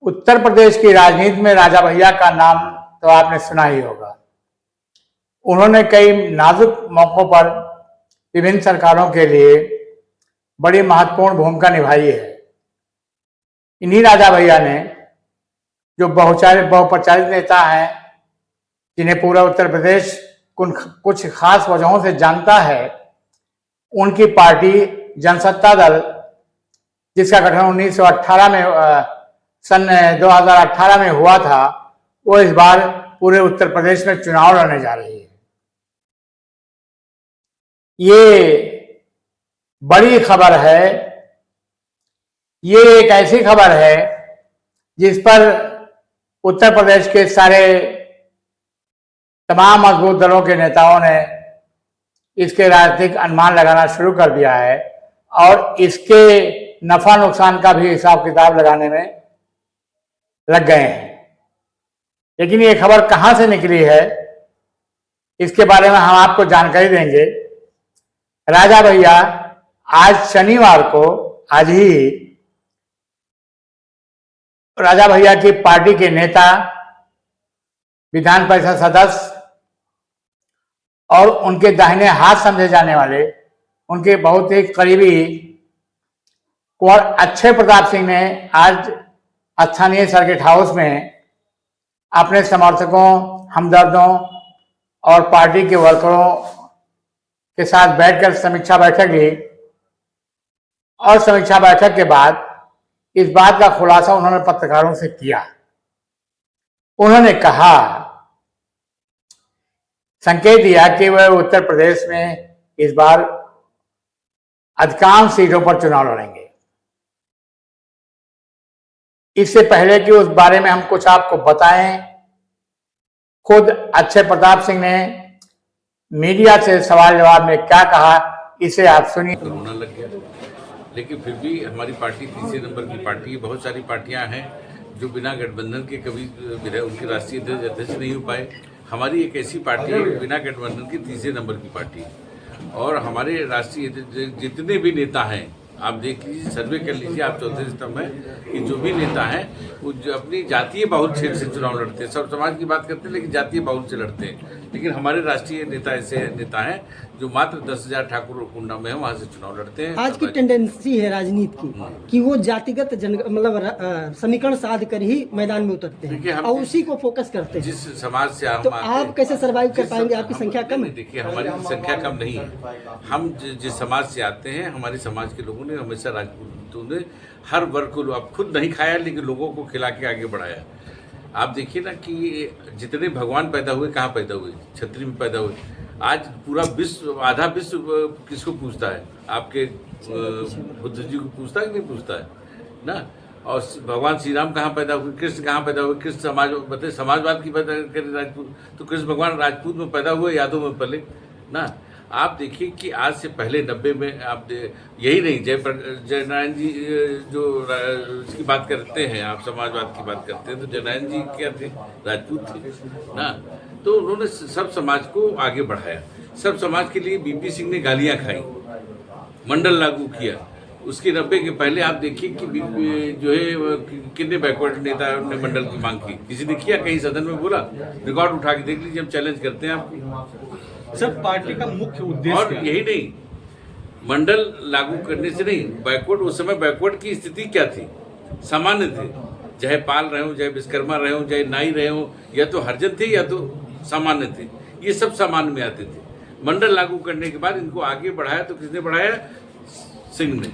उत्तर प्रदेश की राजनीति में राजा भैया का नाम तो आपने सुना ही होगा। उन्होंने कई नाजुक मौकों पर विभिन्न सरकारों के लिए बड़ी महत्वपूर्ण भूमिका निभाई है। इन्हीं राजा भैया ने जो बहुप्रचारित नेता हैं, जिन्हें पूरा उत्तर प्रदेश कुछ खास वजहों से जानता है, उनकी पार्टी जनसत्ता दल, जिसका गठन 1918 में सन 2018 में हुआ था, वो इस बार पूरे उत्तर प्रदेश में चुनाव लड़ने जा रही है। ये बड़ी खबर है। ये एक ऐसी खबर है जिस पर उत्तर प्रदेश के सारे तमाम मजबूत दलों के नेताओं ने इसके राजनीतिक अनुमान लगाना शुरू कर दिया है और इसके नफा नुकसान का भी हिसाब किताब लगाने में लग गए हैं। लेकिन ये खबर कहां से निकली है, इसके बारे में हम आपको जानकारी देंगे। राजा भैया आज शनिवार को, आज ही राजा भैया की पार्टी के नेता, विधान परिषद सदस्य और उनके दाहिने हाथ समझे जाने वाले, उनके बहुत ही करीबी कुंवर अक्षय प्रताप सिंह ने आज स्थानीय सर्किट हाउस में अपने समर्थकों, हमदर्दों और पार्टी के वर्करों के साथ बैठकर समीक्षा बैठक ली और समीक्षा बैठक के बाद इस बात का खुलासा उन्होंने पत्रकारों से किया। उन्होंने कहा, संकेत दिया कि वह उत्तर प्रदेश में इस बार अधिकांश सीटों पर चुनाव लड़ेंगे। इससे पहले कि उस बारे में हम कुछ आपको बताएं, खुद अक्षय प्रताप सिंह ने मीडिया से सवाल जवाब में क्या कहा, इसे आप सुनिए। कोरोना लग गया, लेकिन फिर भी हमारी पार्टी तीसरे नंबर की पार्टी है। बहुत सारी पार्टियां हैं जो बिना गठबंधन के कभी उनके राष्ट्रीय अध्यक्ष नहीं हो पाए। हमारी एक ऐसी पार्टी है बिना गठबंधन की तीसरे नंबर की पार्टी है। और हमारे राष्ट्रीय जितने भी नेता हैं, आप देख लीजिए, सर्वे कर लीजिए आप चौथे स्तंभ में कि जो भी नेता हैं वो अपनी जातीय बाहुल क्षेत्र से चुनाव लड़ते हैं। सब समाज की बात करते हैं लेकिन जातीय बाहुल से लड़ते हैं। लेकिन हमारे राष्ट्रीय नेता ऐसे नेता हैं जो मात्र 10,000 ठाकुर कुंडा में है, वहाँ से चुनाव लड़ते हैं। आज की टेंडेंसी है राजनीति की कि वो जातिगत समीकरण साध कर ही मैदान में उतरते हैं और उसी को फोकस करते हैं। जिस समाज से तो आप कैसे सर्वाइव कर पाएंगे? आपकी संख्या कम है। देखिए, हमारी संख्या कम नहीं है। हम जिस समाज से आते हैं, हमारे समाज के लोगों ने हमेशा राजपूतों ने हर वर्ग को अब खुद नहीं खाया लेकिन लोगों को खिला के आगे बढ़ाया। आप देखिए ना कि जितने भगवान पैदा हुए, कहाँ पैदा हुए? छतरी में पैदा हुए। आज पूरा विश्व, आधा विश्व किसको पूछता है? आपके बुद्ध जी को पूछता है कि नहीं पूछता है ना? और भगवान श्री राम कहाँ पैदा हुए? कृष्ण कहाँ पैदा हुए? कृष्ण समाजवाद की बात करें राजपूत, तो कृष्ण भगवान राजपूत में पैदा हुए, यादव में पले ना। आप देखिए कि आज से पहले 90 में आप यही नहीं, जयनारायण जी जो इसकी बात करते हैं, आप समाजवाद की बात करते हैं, तो जयनारायण जी क्या थे? राजपूत थे ना। तो उन्होंने सब समाज को आगे बढ़ाया। सब समाज के लिए बीपी सिंह ने गालियां खाई, मंडल लागू किया। उसके 90 के पहले आप देखिए कि जो है कितने बैकवर्ड नेता ने मंडल की मांग की। किसी ने किया? कहीं सदन में बोला? रिकॉर्ड उठा के देख लीजिए, हम चैलेंज करते हैं आपको। सब पार्टी का मुख्य उद्देश्य और यही नहीं, मंडल लागू करने से नहीं, बैकवर्ड, उस समय बैकवर्ड की स्थिति क्या थी? सामान्य थे, चाहे पाल रहे हो, चाहे विश्वकर्मा रहे हो, चाहे नाई रहे हो, या तो हरिजन थे या तो सामान्य थे। ये सब सामान्य में आते थे। मंडल लागू करने के बाद इनको आगे बढ़ाया, तो किसने बढ़ाया? सिंह ने।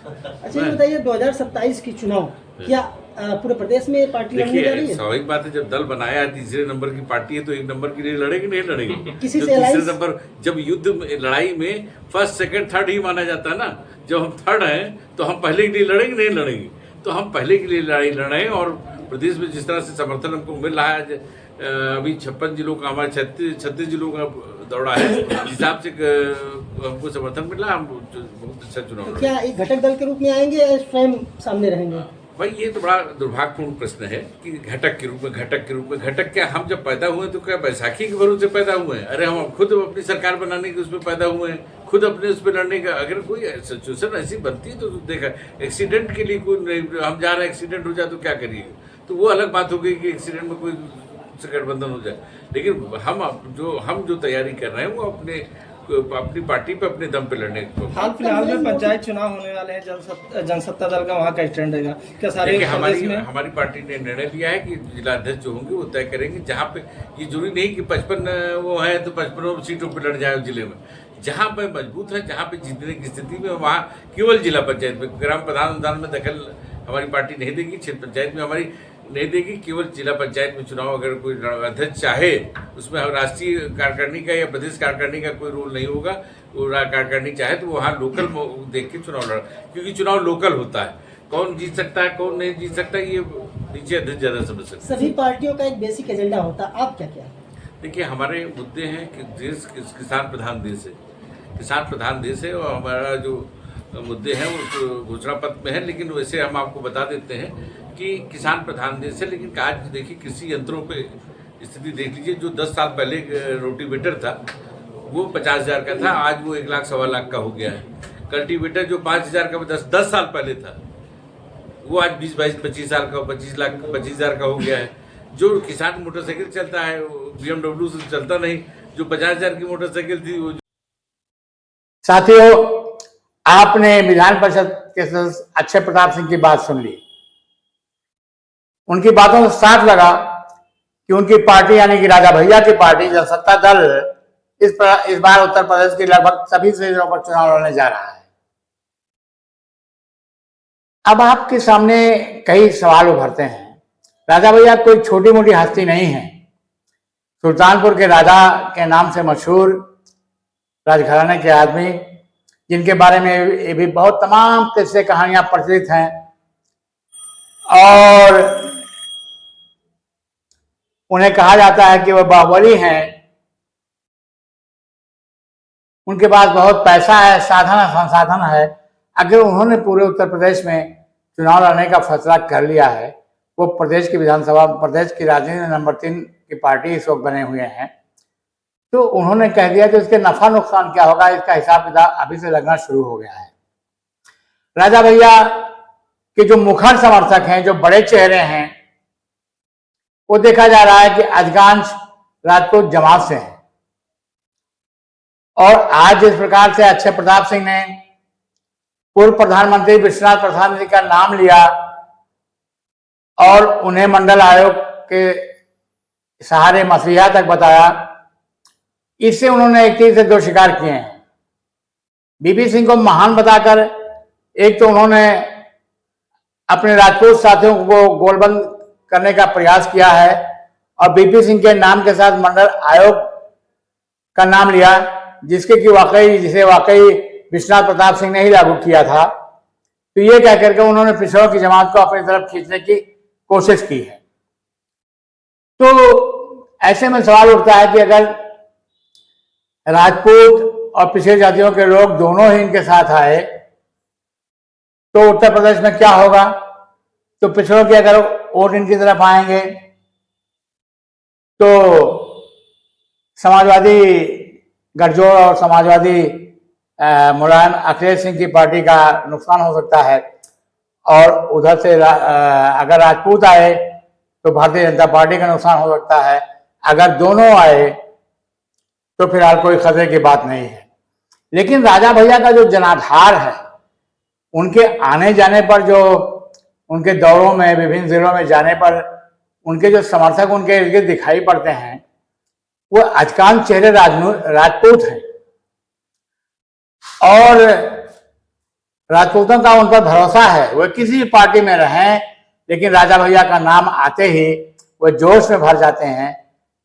अच्छा, ये बताइए 2027 की चुनाव क्या पूरे प्रदेश में पार्टी लड़ने जा रही है? स्वाभाविक बात है, जब दल बनाया है, तीसरे नंबर की पार्टी है, तो एक नंबर के लिए लड़ेगी नहीं लड़ेगी? किसी से तीसरे नंबर, जब युद्ध लड़ाई में फर्स्ट सेकंड थर्ड ही माना जाता है ना। जब हम थर्ड हैं तो हम पहले के लिए लड़ेंगे नहीं लड़ेंगे? तो हम पहले के लिए लड़ाई लड़े। और प्रदेश में जिस तरह से समर्थन हमको मिल रहा है, अभी 56 जिलों का, हमारे 36 जिलों का दौड़ा है, इस हिसाब से हमको समर्थन मिला। हम बहुत अच्छा चुनाव। क्या एक घटक दल के रूप में आएंगे या स्वयं सामने रहेंगे? भाई, ये तो बड़ा दुर्भाग्यपूर्ण प्रश्न है कि घटक के रूप में। घटक क्या? हम जब पैदा हुए तो क्या बैसाखी के भरोसे पैदा हुए हैं? अरे हम खुद अपनी सरकार बनाने के उसमें पैदा हुए हैं, खुद अपने उस पर लड़ने का, अगर कोई सिचुएशन ऐसी बनती है तो देखा, एक्सीडेंट के लिए कोई हम जा रहे हैं, एक्सीडेंट हो जाए तो क्या करिए, तो वो अलग बात हो गई कि एक्सीडेंट में कोई से गठबंधन हो जाए। लेकिन हम जो तैयारी कर रहे हैं वो अपनी पार्टी पे, अपने दम पे लड़ने को। हाल फिलहाल में पंचायत चुनाव होने वाले हैं, जनसत्ता दल का वहाँ का स्टैंड रहेगा क्या? सारे हमारी पार्टी ने निर्णय लिया है कि जिला अध्यक्ष जो होंगे वो तय करेंगे, जहाँ पे ये जरूरी नहीं कि 55 वो है तो 55 सीटों पे लड़ जाए जिले में, जहाँ पे मजबूत है, जहाँ पे जीतने की स्थिति में, वहाँ केवल जिला पंचायत में, ग्राम प्रधान में दखल हमारी पार्टी नहीं देगी, क्षेत्र पंचायत में हमारी नहीं देगी, केवल जिला पंचायत में चुनाव अगर कोई अध्यक्ष चाहे उसमें राष्ट्रीय कार्यकारिणी का या प्रदेश कार्यकारिणी का कोई रोल नहीं होगा, वो कार्यकारिणी चाहे तो वहाँ लोकल देख के चुनाव लड़, क्योंकि चुनाव लोकल होता है, कौन जीत सकता है कौन नहीं जीत सकता ये नीचे अध्यक्ष ज़्यादा समझ सकते। सभी पार्टियों का एक बेसिक एजेंडा होता है, आप क्या क्या? देखिए हमारे मुद्दे हैं कि देश किसान प्रधान देश है, किसान प्रधान देश है, और हमारा जो मुद्दे हैं वो घोषणा पत्र में है, लेकिन वैसे हम आपको बता देते हैं कि किसान प्रधान देश है। लेकिन आज देखिए कृषि यंत्रों पे स्थिति देख लीजिए, जो 10 साल पहले रोटीवेटर था वो 50,000 का था, आज वो 1 लाख सवा लाख का हो गया है। कल्टीवेटर जो 5,000 का 10 साल पहले था वो आज 20-22-25 साल का 25,000 का हो गया है। जो किसान मोटरसाइकिल चलता है BMW से चलता नहीं, जो 50,000 की मोटरसाइकिल थी वो। साथियों, आपने विधान परिषद के सदस्य अक्षय प्रताप सिंह की बात सुन ली। उनकी बातों से साफ लगा कि उनकी पार्टी यानी कि राजा भैया की पार्टी जनसत्ता दल इस बार उत्तर प्रदेश की लगभग सभी सीटों पर चुनाव लड़ने जा रहा है। अब आपके सामने कई सवाल उभरते हैं। राजा भैया कोई छोटी मोटी हस्ती नहीं है, सुल्तानपुर के राजा के नाम से मशहूर राजघराने के आदमी, जिनके बारे में ये भी बहुत तमाम किस्से कहानियां प्रचलित हैं, और उन्हें कहा जाता है कि वह बाहुबली हैं। उनके पास बहुत पैसा है, संसाधन है। अगर उन्होंने पूरे उत्तर प्रदेश में चुनाव लड़ने का फैसला कर लिया है, वो प्रदेश की विधानसभा, प्रदेश की राजनीति नंबर 3 की पार्टी इस वक्त बने हुए हैं, तो उन्होंने कह दिया कि उसके नफा नुकसान क्या होगा, इसका हिसाब किताब अभी से लगना शुरू हो गया है। राजा भैया के जो मुखर समर्थक हैं, जो बड़े चेहरे हैं, वो देखा जा रहा है कि अधिकांश राजपूत जमात से हैं। और आज जिस प्रकार से अक्षय प्रताप सिंह ने पूर्व प्रधानमंत्री विश्वनाथ प्रसाद जी का नाम लिया और उन्हें मंडल आयोग के सहारे मसीहा तक बताया, इससे उन्होंने एक चीज से दो शिकार किए हैं। बीपी सिंह को महान बताकर एक तो उन्होंने अपने राजपूत साथियों को गोलबंद करने का प्रयास किया है, और बीपी सिंह के नाम के साथ मंडल आयोग का नाम लिया, जिसे वाकई विश्वनाथ प्रताप सिंह ने ही लागू किया था। तो ये कह करके उन्होंने पिछड़ों की जमात को अपनी तरफ खींचने की कोशिश की है। तो ऐसे में सवाल उठता है कि अगर राजपूत और पिछड़ी जातियों के लोग दोनों ही इनके साथ आए तो उत्तर प्रदेश में क्या होगा? तो पिछड़ों के अगर वोट इनकी तरफ आएंगे तो समाजवादी गठजोड़ और समाजवादी मुलायम अखिलेश सिंह की पार्टी का नुकसान हो सकता है, और उधर से अगर राजपूत आए तो भारतीय जनता पार्टी का नुकसान हो सकता है। अगर दोनों आए तो फिलहाल कोई खतरे की बात नहीं है। लेकिन राजा भैया का जो जनाधार है, उनके आने जाने पर, जो उनके दौरों में विभिन्न जिलों में जाने पर उनके जो समर्थक उनके इर्द गिर्द दिखाई पड़ते हैं, वो अधिकांश चेहरे राजपूत हैं, और राजपूतों का उन पर भरोसा है। वो किसी भी पार्टी में रहें, लेकिन राजा भैया का नाम आते ही वो जोश में भर जाते हैं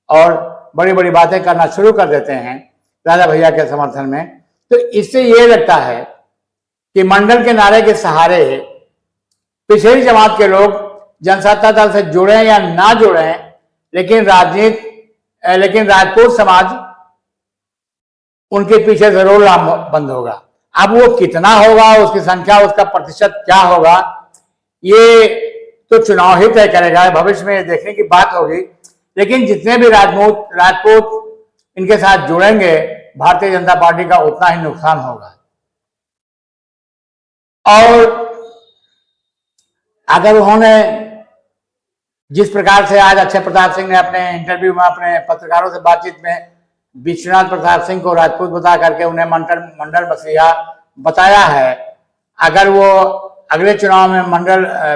और बड़ी बड़ी बातें करना शुरू कर देते हैं राजा भैया के समर्थन में। तो इससे ये लगता है कि मंडल के नारे के सहारे पिछड़ी जमात के लोग जनसत्ता दल से जुड़े या ना जुड़े, लेकिन राजपूत समाज उनके पीछे जरूर लामबंद होगा। अब वो कितना होगा, उसकी संख्या, उसका प्रतिशत क्या होगा, ये तो चुनाव ही तय करेगा, भविष्य में देखने की बात होगी। लेकिन जितने भी राजपूत इनके साथ जुड़ेंगे भारतीय जनता पार्टी का उतना ही नुकसान होगा। और अगर उन्होंने जिस प्रकार से आज अक्षय प्रताप सिंह ने अपने इंटरव्यू में, अपने पत्रकारों से बातचीत में विश्वनाथ प्रताप सिंह को राजपूत बता करके उन्हें मंडल मसीहा बताया है, अगर वो अगले चुनाव में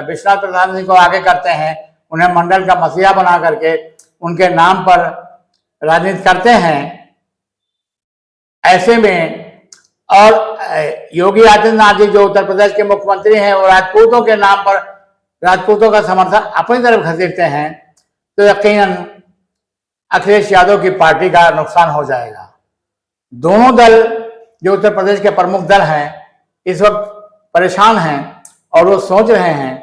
विश्वनाथ प्रताप सिंह को आगे करते हैं, उन्हें मंडल का मसीहा बना करके उनके नाम पर राजनीति करते हैं, ऐसे में और योगी आदित्यनाथ जी जो उत्तर प्रदेश के मुख्यमंत्री हैं, वो राजपूतों के नाम पर राजपूतों का समर्थन अपनी तरफ खसीटते हैं, तो यकीनन अखिलेश यादव की पार्टी का नुकसान हो जाएगा। दोनों दल जो उत्तर प्रदेश के प्रमुख दल हैं इस वक्त परेशान हैं और वो सोच रहे हैं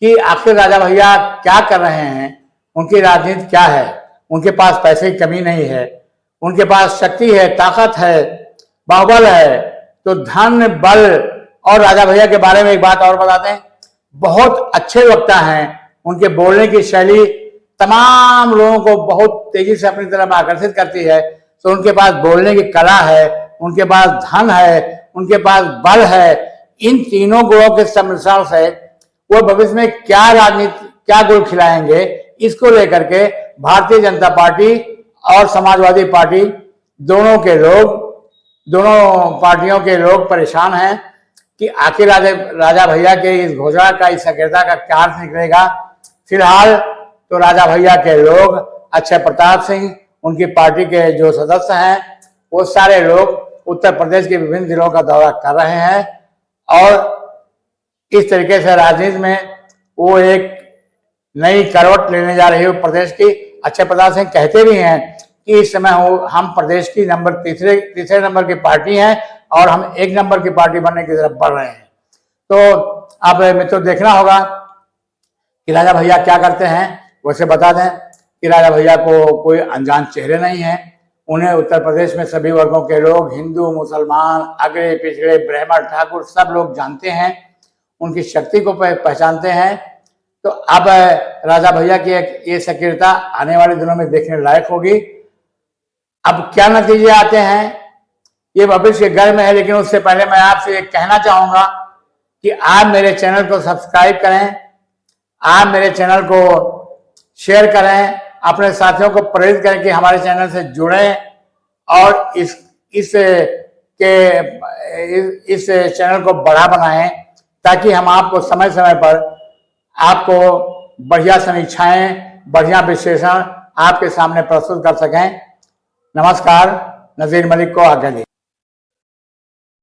कि आखिर राजा भैया क्या कर रहे हैं, उनकी राजनीति क्या है। उनके पास पैसे की कमी नहीं है, उनके पास शक्ति है, ताकत है, बाहुबल है, तो धन बल। और राजा भैया के बारे में एक बात और बताते हैं, बहुत अच्छे वक्ता हैं, उनके बोलने की शैली तमाम लोगों को बहुत तेजी से अपनी तरफ आकर्षित करती है। तो उनके पास बोलने की कला है, उनके पास धन है, उनके पास बल है। इन तीनों गुणों के सम्मिश्रण से वो भविष्य में क्या राजनीति, क्या गुण खिलाएंगे, इसको लेकर के भारतीय जनता पार्टी और समाजवादी पार्टी दोनों पार्टियों के लोग परेशान हैं कि आखिर राजा भैया के इस घोषणा का, इस सक्रियता का क्या अर्थ निकलेगा। फिलहाल तो राजा भैया के लोग, अक्षय प्रताप सिंह, उनकी पार्टी के जो सदस्य हैं, वो सारे लोग उत्तर प्रदेश के विभिन्न जिलों का दौरा कर रहे हैं और इस तरीके से राजनीति में वो एक नई करवट लेने जा रही है प्रदेश की। अक्षय प्रताप सिंह कहते भी हैं कि इस समय हम प्रदेश की तीसरे नंबर की पार्टी हैं और हम 1 नंबर की पार्टी बनने की तरफ बढ़ रहे हैं। तो अब मित्रों देखना होगा कि राजा भैया क्या करते हैं। वैसे बता दें कि राजा भैया को कोई अनजान चेहरे नहीं है, उन्हें उत्तर प्रदेश में सभी वर्गों के लोग, हिंदू, मुसलमान, अगड़े पिछड़े, ब्राह्मण, ठाकुर, सब लोग जानते हैं, उनकी शक्ति को पहचानते हैं। तो अब राजा भैया की ये सक्रियता आने वाले दिनों में देखने लायक होगी। अब क्या नतीजे आते हैं ये भविष्य घर में है, लेकिन उससे पहले मैं आपसे एक कहना चाहूंगा कि आप मेरे चैनल को सब्सक्राइब करें, आप मेरे चैनल को शेयर करें, अपने साथियों को प्रेरित करें कि हमारे चैनल से जुड़ें और इस चैनल को बड़ा बनाएं, ताकि हम आपको समय समय पर आपको बढ़िया समीक्षाएं, बढ़िया विश्लेषण आपके सामने प्रस्तुत कर सकें। नमस्कार, नजीर मलिक को आज्ञा दीजिए।